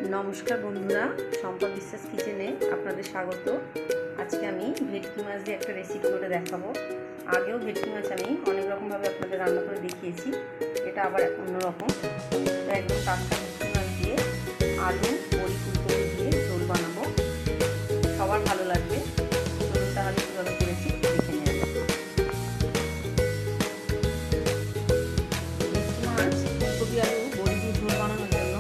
নমস্কার বন্ধুরা, সম্পা বিশ্বাস কিচেনে আপনাদের স্বাগত। আজকে আমি ভেটকি মাছ দিয়ে একটা রেসিপি করে দেখাবো। আগেও ভেটকি মাছ আমি অনেক রকমভাবে আপনাদের রান্না করে দেখিয়েছি, এটা আবার অন্যরকম। তো একদম টাটকা ভেটকি মাছ দিয়ে আলু, বড়ি, ফুলকপি দিয়ে ঝোল বানাবো, সবার ভালো লাগবে। তাহলে কীভাবে করেছি দেখে নেওয়া যাক। ভেটকি মাছ, ফুলকপি, আলু, বড়ি দিয়ে ঝোল বানানোর জন্য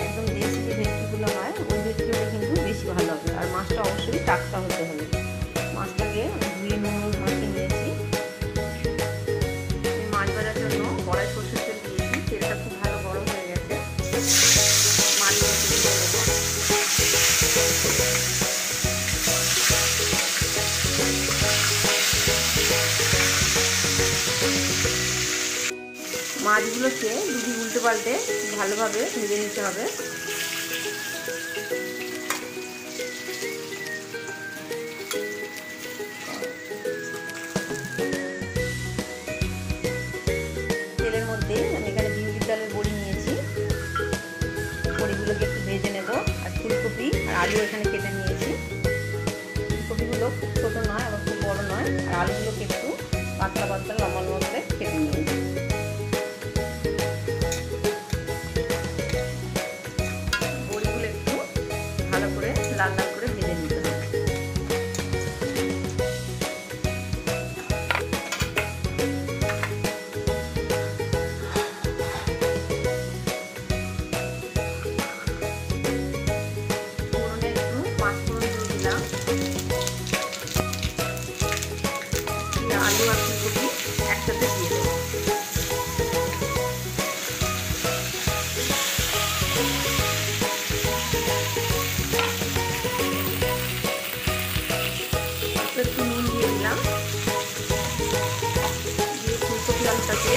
একদম দেশি যে ভেটকিগুলো হয় ওই ভেটকিগুলো কিন্তু বেশি ভালো হবে, আর মাছটা অবশ্যই টাটকা হতে হবে। মাছটাকে ধুয়ে নুন মাখিয়ে নিয়েছি। মাছ ভাজার জন্য কড়াই সরষের তেল দিয়েছি, তেলটা খুব ভালো গরম হয়ে গেছে। মাছগুলো দিয়ে দেবো। মাছগুলোকে দুদিক উল্টে পাল্টে ভালোভাবে ভেজে নিতে হবে। তেলের মধ্যে আমি এখানে বিউলির ডালের বড়ি নিয়েছি, বড়িগুলোকে একটু ভেজে নেব। আর ফুলকপি আর আলু এখানে কেটে নিয়েছি। ফুলকপিগুলো খুব ছোটো নয় আবার খুব বড়ো নয়, আর আলুগুলোকে একটু পাতলা পাতলা লম্বা লম্বা করে কেটে নিয়েছি। বড়িগুলো একটু ভালো করে লাল লাল করে ভেজে নিতে হবে। আলু আর ফুলকপি একসাথে দিয়ে দেবো। একটু নুন দিয়ে দিলাম, দিয়ে ফুলকপি আলুটাকে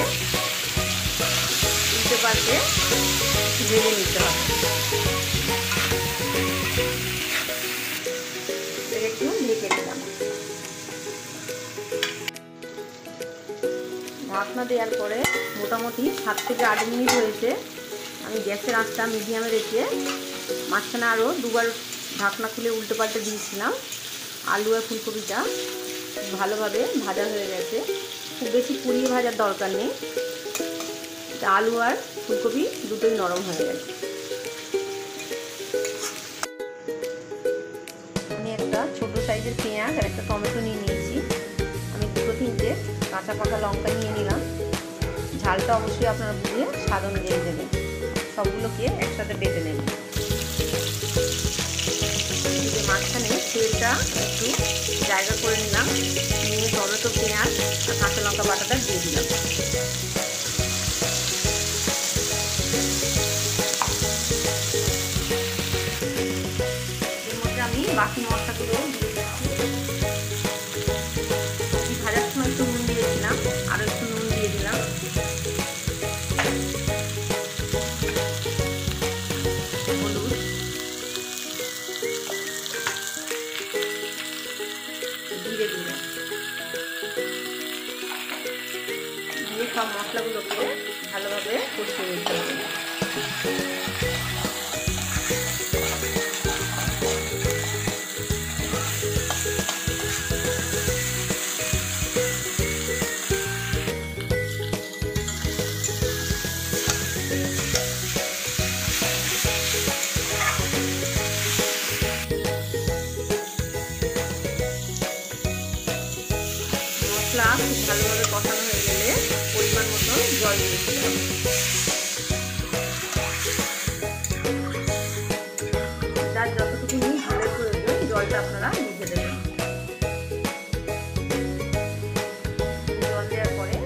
উল্টে পাল্টে ভেজে নিতে হবে। একটু ঢেকে দিলাম। ঢাকনা দেওয়ার পরে মোটামুটি 7 থেকে 8 মিনিট হয়েছে। আমি গ্যাসের আঁচটা মিডিয়ামে রেখে মাঝখানে আরও দুবার ঢাকনা খুলে উল্টে পাল্টে দিয়েছিলাম। আলু আর ফুলকপিটা ভালোভাবে ভাজা হয়ে গেছে, খুব বেশি পুড়িয়ে ভাজার দরকার নেই। আলু আর ফুলকপি দুটোই নরম হয়ে গেছে। আমি একটা ছোটো সাইজের পেঁয়াজ আর একটা টমেটো নিয়ে নিয়েছি। আমি 2-3টে কাঁচা পাকা লঙ্কা নিয়ে নিলাম। ঝালটা অবশ্যই আপনারা বুঝে স্বাদ অনুযায়ী দেবেন। সবগুলোকে একসাথে বেটে নেবেন। মাঝখানে তেলটা একটু জায়গা করে নিলাম, নিয়ে টমেটো, পেঁয়াজ আর কাঁচা লঙ্কা বাটাটা দিয়ে দিলাম। এর মধ্যে আমি বাকি মশলাগুলো দিয়ে দিচ্ছি। ভাজার সময় একটু নুন দিয়েছিলাম, আরও একটু নুন দিয়ে দিলাম। হলুদ, জিরে গুঁড়ো দিয়ে সব মশলাগুলোকে ভালোভাবে কষিয়ে নিতে হবে। মশলা খুব ভালোভাবে কষানো হয়ে গেলে পরিমাণ মতো জল দিয়ে দিতে হবে। যার যতটুকু ঝোলের প্রয়োজন জলটা আপনারা বুঝে দেবেন। জল দেওয়ার পরে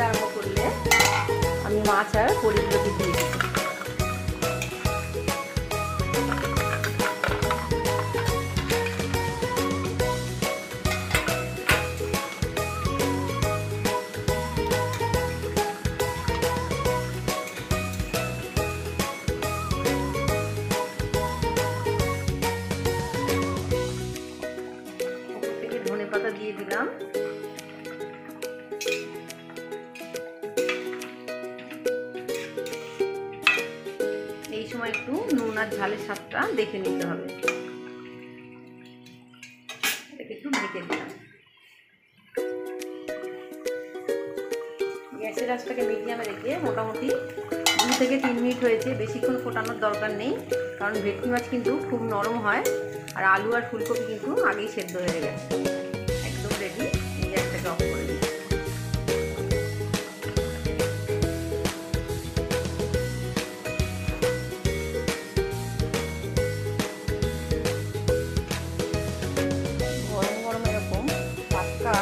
আরম্ভ করলে আমি মাছ আর বড়িগুলোকে দিয়ে দিই। ধনেপাতা দিয়ে দিলাম। সময় একটু নুন আর ঝালের স্বাদটা দেখে নিতে হবে। এটাকে একটু ঢেকে দিলাম। গ্যাসের আঁচটাকে মিডিয়ামে রেখে মোটামুটি 2 থেকে 3 মিনিট হয়েছে। বেশিক্ষণ ফোটানোর দরকার নেই, কারণ ভেটকি মাছ কিন্তু খুব নরম হয়, আর আলু আর ফুলকপি কিন্তু আগেই সেদ্ধ হয়ে গেছে। একদম রেডি। গ্যাসটাকে অফ করে দিই। গরম গরম এরকম টাটকা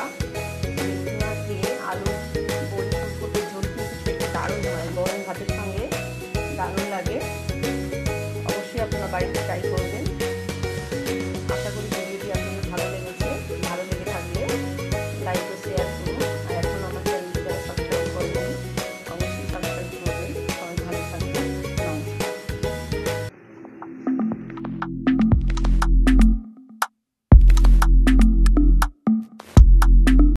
ভেটকি মাছ দিয়ে আলু বড়ি ফুলকপির ঝোল কিন্তু খেতে দারুণ হয়। গরম ভাতের সঙ্গে দারুণ লাগে। অবশ্যই আপনারা বাড়িতে ট্রাই করবেন।